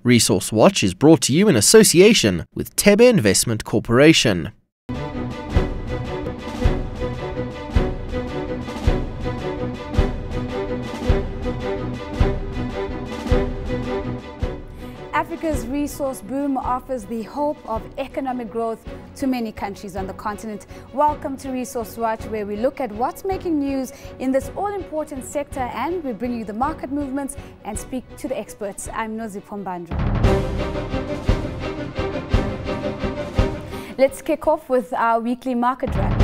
Resource Watch is brought to you in association with Tebe Investment Corporation. Africa's resource boom offers the hope of economic growth to many countries on the continent. Welcome to Resource Watch, where we look at what's making news in this all-important sector and we bring you the market movements and speak to the experts. I'm Nozi Pombandro. Let's kick off with our weekly market wrap.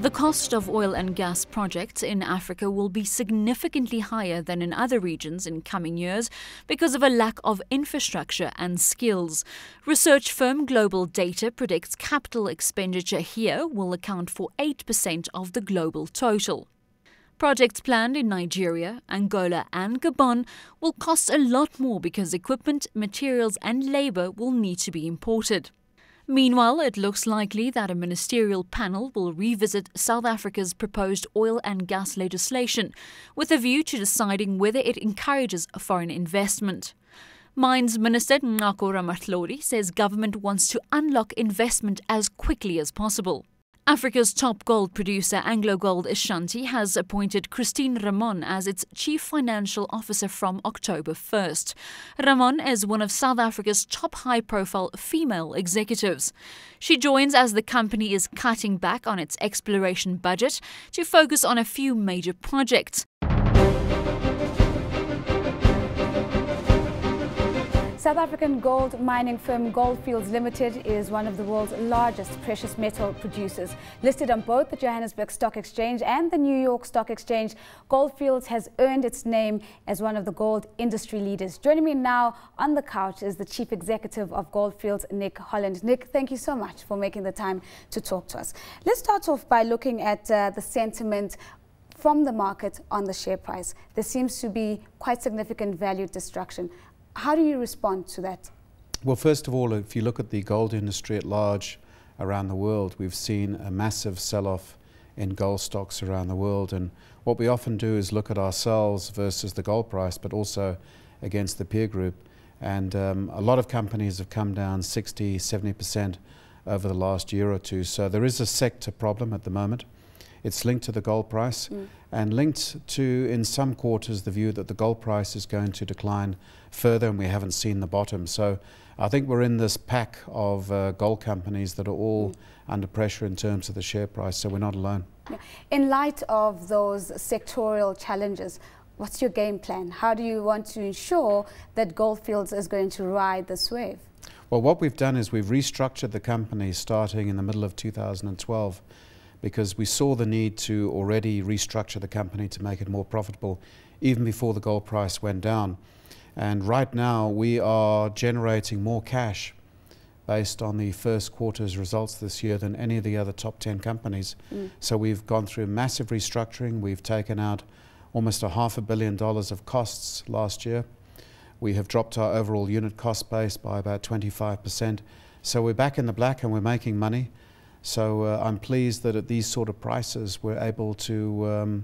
The cost of oil and gas projects in Africa will be significantly higher than in other regions in coming years because of a lack of infrastructure and skills. Research firm Global Data predicts capital expenditure here will account for 8% of the global total. Projects planned in Nigeria, Angola and Gabon will cost a lot more because equipment, materials and labour will need to be imported. Meanwhile, it looks likely that a ministerial panel will revisit South Africa's proposed oil and gas legislation with a view to deciding whether it encourages foreign investment. Mines Minister Nqako Ramatlhodi says government wants to unlock investment as quickly as possible. Africa's top gold producer AngloGold Ashanti has appointed Christine Ramon as its Chief Financial Officer from October 1st. Ramon is one of South Africa's top high-profile female executives. She joins as the company is cutting back on its exploration budget to focus on a few major projects. South African gold mining firm Goldfields Limited is one of the world's largest precious metal producers. Listed on both the Johannesburg Stock Exchange and the New York Stock Exchange, Goldfields has earned its name as one of the gold industry leaders. Joining me now on the couch is the Chief Executive of Goldfields, Nick Holland. Nick, thank you so much for making the time to talk to us. Let's start off by looking at the sentiment from the market on the share price. There seems to be quite significant value destruction. How do you respond to that? Well, first of all, if you look at the gold industry at large around the world, we've seen a massive sell-off in gold stocks around the world. And what we often do is look at ourselves versus the gold price, but also against the peer group. And a lot of companies have come down 60, 70% over the last year or two. So there is a sector problem at the moment. It's linked to the gold price and linked to, in some quarters, the view that the gold price is going to decline further and we haven't seen the bottom. So I think we're in this pack of gold companies that are all under pressure in terms of the share price, so we're not alone. Yeah. In light of those sectorial challenges, what's your game plan? How do you want to ensure that Goldfields is going to ride this wave? Well, what we've done is we've restructured the company starting in the middle of 2012. Because we saw the need to already restructure the company to make it more profitable even before the gold price went down. And right now we are generating more cash based on the first quarter's results this year than any of the other top 10 companies. So we've gone through massive restructuring. We've taken out almost $500 million of costs last year. We have dropped our overall unit cost base by about 25%. So we're back in the black and we're making money. So I'm pleased that at these sort of prices we're able to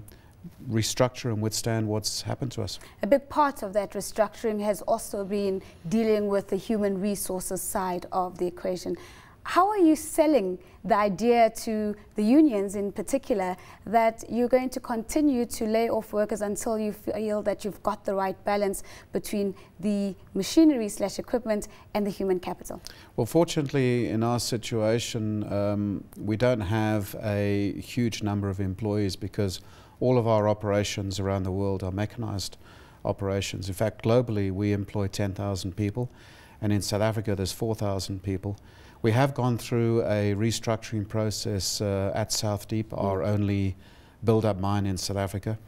restructure and withstand what's happened to us. A big part of that restructuring has also been dealing with the human resources side of the equation. How are you selling the idea to the unions in particular that you're going to continue to lay off workers until you feel that you've got the right balance between the machinery/equipment and the human capital? Well, fortunately in our situation we don't have a huge number of employees because all of our operations around the world are mechanized operations. In fact, globally we employ 10,000 people and in South Africa there's 4,000 people. We have gone through a restructuring process at South Deep, our only build-up mine in South Africa.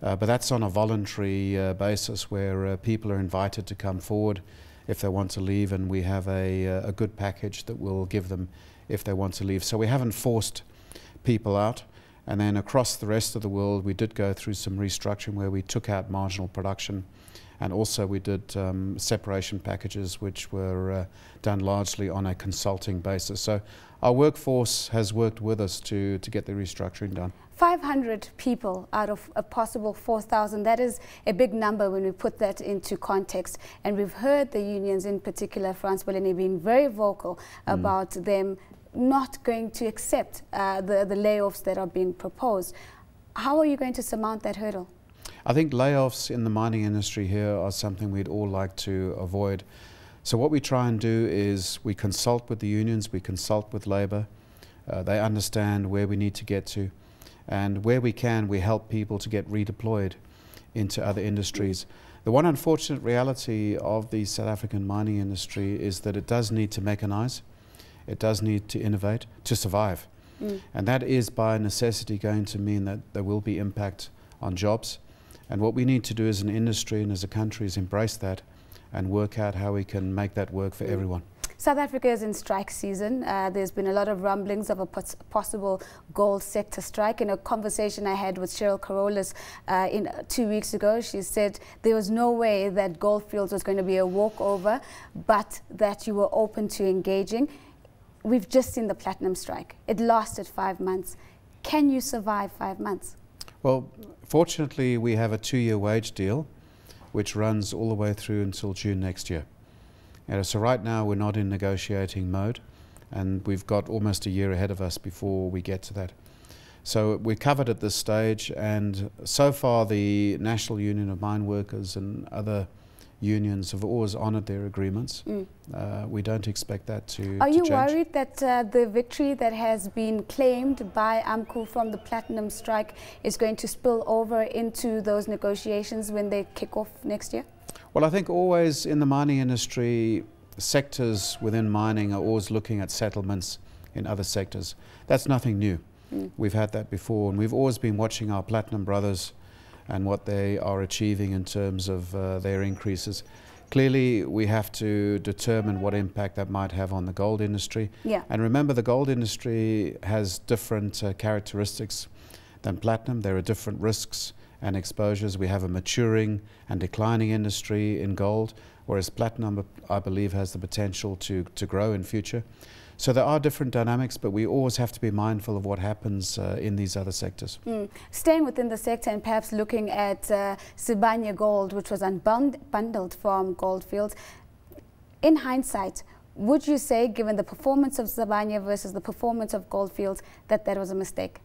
But that's on a voluntary basis where people are invited to come forward if they want to leave, and we have a good package that we'll give them if they want to leave. So we haven't forced people out. And then across the rest of the world, we did go through some restructuring where we took out marginal production. And also we did separation packages, which were done largely on a consulting basis. So our workforce has worked with us to get the restructuring done. 500 people out of a possible 4,000, that is a big number when we put that into context. And we've heard the unions, in particular Frans Boleni, being very vocal about them not going to accept the layoffs that are being proposed. How are you going to surmount that hurdle? I think layoffs in the mining industry here are something we'd all like to avoid. So what we try and do is we consult with the unions, we consult with labour. They understand where we need to get to. And where we can, we help people to get redeployed into other industries. The one unfortunate reality of the South African mining industry is that it does need to mechanise. It does need to innovate to survive. And that is by necessity going to mean that there will be impact on jobs. And what we need to do as an industry and as a country is embrace that and work out how we can make that work for everyone. South Africa is in strike season. There's been a lot of rumblings of a possible gold sector strike. In a conversation I had with Cheryl Carolus 2 weeks ago, she said there was no way that Goldfields was going to be a walkover, but that you were open to engaging. We've just seen the platinum strike. It lasted 5 months. Can you survive 5 months? Well, fortunately, we have a 2-year wage deal, which runs all the way through until June next year. So right now we're not in negotiating mode, and we've got almost a year ahead of us before we get to that. So we're covered at this stage, and so far the National Union of Mine Workers and other unions have always honoured their agreements. We don't expect that to change. Are you worried that the victory that has been claimed by AMCU from the platinum strike is going to spill over into those negotiations when they kick off next year? Well, I think always in the mining industry, sectors within mining are always looking at settlements in other sectors. That's nothing new. We've had that before, and we've always been watching our platinum brothers and what they are achieving in terms of their increases. Clearly, we have to determine what impact that might have on the gold industry. And remember, the gold industry has different characteristics than platinum. There are different risks and exposures. We have a maturing and declining industry in gold, whereas platinum, I believe, has the potential to grow in future. So there are different dynamics, but we always have to be mindful of what happens in these other sectors. Staying within the sector and perhaps looking at Sibanye Gold, which was unbundled from Goldfields, in hindsight, would you say, given the performance of Sibanye versus the performance of Goldfields, that that was a mistake?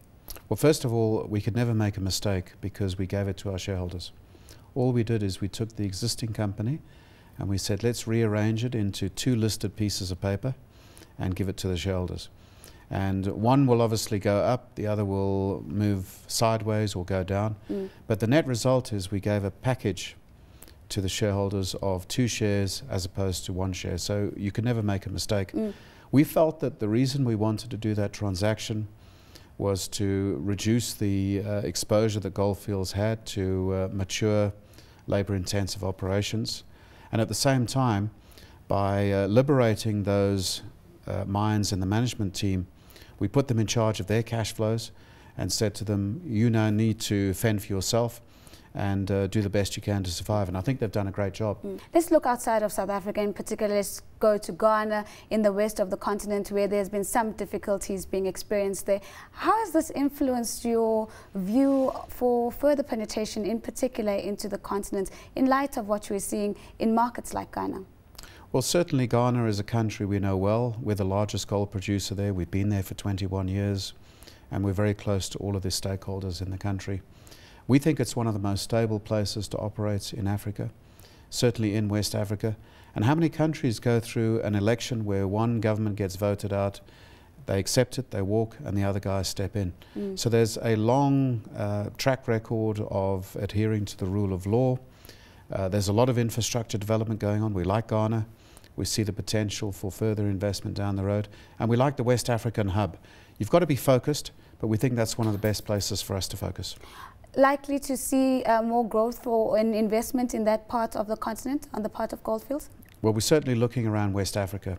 Well, first of all, we could never make a mistake because we gave it to our shareholders. All we did is we took the existing company and we said, let's rearrange it into 2 listed pieces of paper and give it to the shareholders. And one will obviously go up, the other will move sideways or go down. But the net result is we gave a package to the shareholders of 2 shares as opposed to 1 share. So you can never make a mistake. We felt that the reason we wanted to do that transaction was to reduce the exposure that Goldfields had to mature, labour-intensive operations. And at the same time, by liberating those mines and the management team, we put them in charge of their cash flows and said to them, you now need to fend for yourself and do the best you can to survive. And I think they've done a great job. Let's look outside of South Africa in particular. Let's go to Ghana in the west of the continent, where there's been some difficulties being experienced there. How has this influenced your view for further penetration, in particular into the continent, in light of what we're seeing in markets like Ghana? Well, certainly Ghana is a country we know well. We're the largest gold producer there. We've been there for 21 years, and we're very close to all of the stakeholders in the country. We think it's one of the most stable places to operate in Africa, certainly in West Africa. And how many countries go through an election where one government gets voted out, they accept it, they walk, and the other guys step in? So there's a long track record of adhering to the rule of law. There's a lot of infrastructure development going on. We like Ghana. We see the potential for further investment down the road. And we like the West African hub. You've got to be focused, but we think that's one of the best places for us to focus. Likely to see more growth or an investment in that part of the continent on the part of Goldfields? Well, we're certainly looking around West Africa.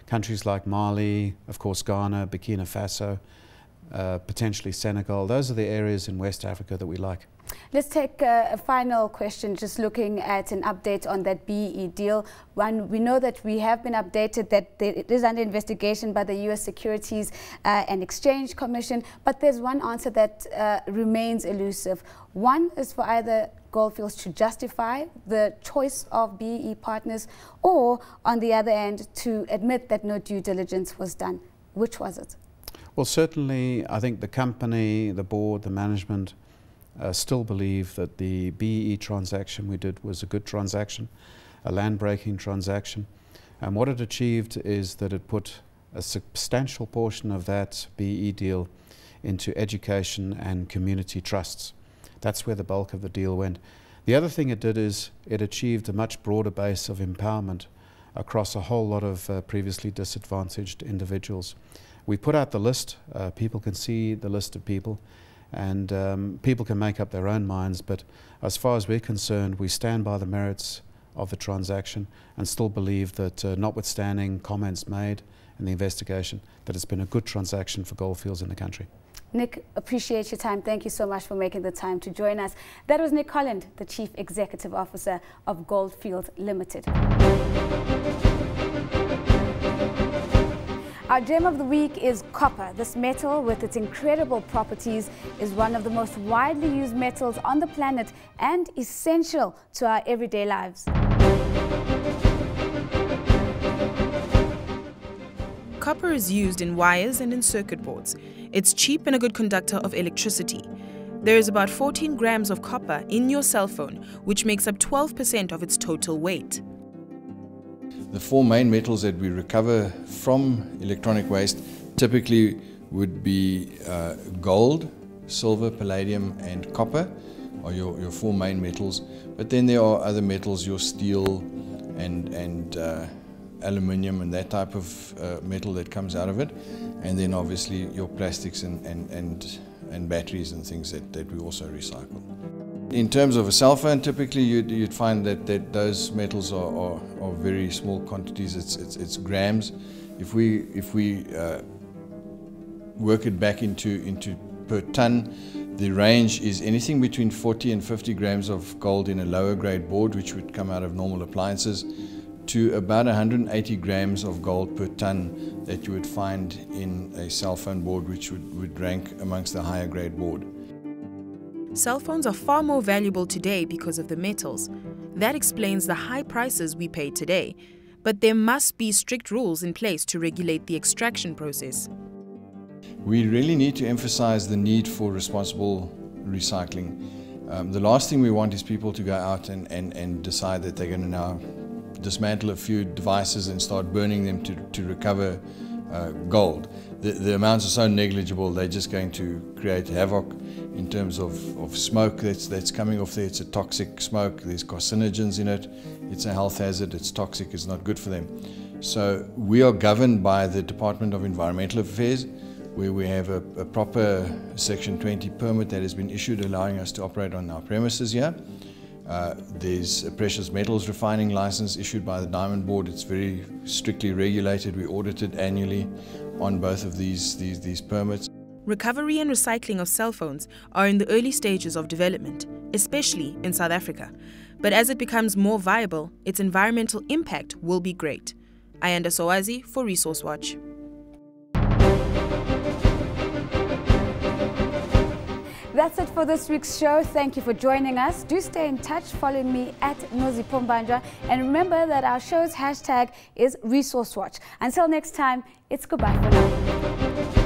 Countries like Mali, of course Ghana, Burkina Faso. potentially Senegal. Those are the areas in West Africa that we like. Let's take a final question, just looking at an update on that BEE deal. One, we know that we have been updated that it is under investigation by the US Securities and Exchange Commission, but there's one answer that remains elusive. One is for either Goldfields to justify the choice of BEE partners, or on the other end to admit that no due diligence was done. Which was it? Well, certainly I think the company, the board, the management still believe that the BEE transaction we did was a good transaction, a land-breaking transaction. And what it achieved is that it put a substantial portion of that BEE deal into education and community trusts. That's where the bulk of the deal went. The other thing it did is it achieved a much broader base of empowerment across a whole lot of previously disadvantaged individuals. We put out the list, people can see the list of people, and people can make up their own minds, but as far as we're concerned, we stand by the merits of the transaction and still believe that notwithstanding comments made in the investigation, that it's been a good transaction for Goldfields in the country. Nick, appreciate your time. Thank you so much for making the time to join us. That was Nick Holland, the Chief Executive Officer of Goldfields Limited. Our gem of the week is copper. This metal, with its incredible properties, is one of the most widely used metals on the planet and essential to our everyday lives. Copper is used in wires and in circuit boards. It's cheap and a good conductor of electricity. There is about 14 grams of copper in your cell phone, which makes up 12% of its total weight. The four main metals that we recover from electronic waste typically would be gold, silver, palladium and copper are your four main metals. But then there are other metals, your steel and aluminium and that type of metal that comes out of it. And then obviously your plastics and batteries and things that we also recycle. In terms of a cell phone, typically you'd find that those metals are very small quantities. It's grams. If we work it back into per ton, the range is anything between 40 and 50 grams of gold in a lower grade board, which would come out of normal appliances, to about 180 grams of gold per ton that you would find in a cell phone board, which would rank amongst the higher grade board. Cell phones are far more valuable today because of the metals. That explains the high prices we pay today. But there must be strict rules in place to regulate the extraction process. We really need to emphasize the need for responsible recycling. The last thing we want is people to go out and decide that they're going to now dismantle a few devices and start burning them to recover gold. The amounts are so negligible, they're just going to create havoc in terms of smoke that's coming off there. It's a toxic smoke, there's carcinogens in it, it's a health hazard, it's toxic, it's not good for them. So we are governed by the Department of Environmental Affairs, where we have a proper Section 20 permit that has been issued allowing us to operate on our premises here. There's a precious metals refining license issued by the Diamond Board. It's very strictly regulated. We audit it annually on both of these permits. Recovery and recycling of cell phones are in the early stages of development, especially in South Africa. But as it becomes more viable, its environmental impact will be great. Ayanda Sowazi for Resource Watch. That's it for this week's show. Thank you for joining us. Do stay in touch. Follow me at Nozi Pumbanja. And remember that our show's hashtag is Resource Watch. Until next time, it's goodbye for now.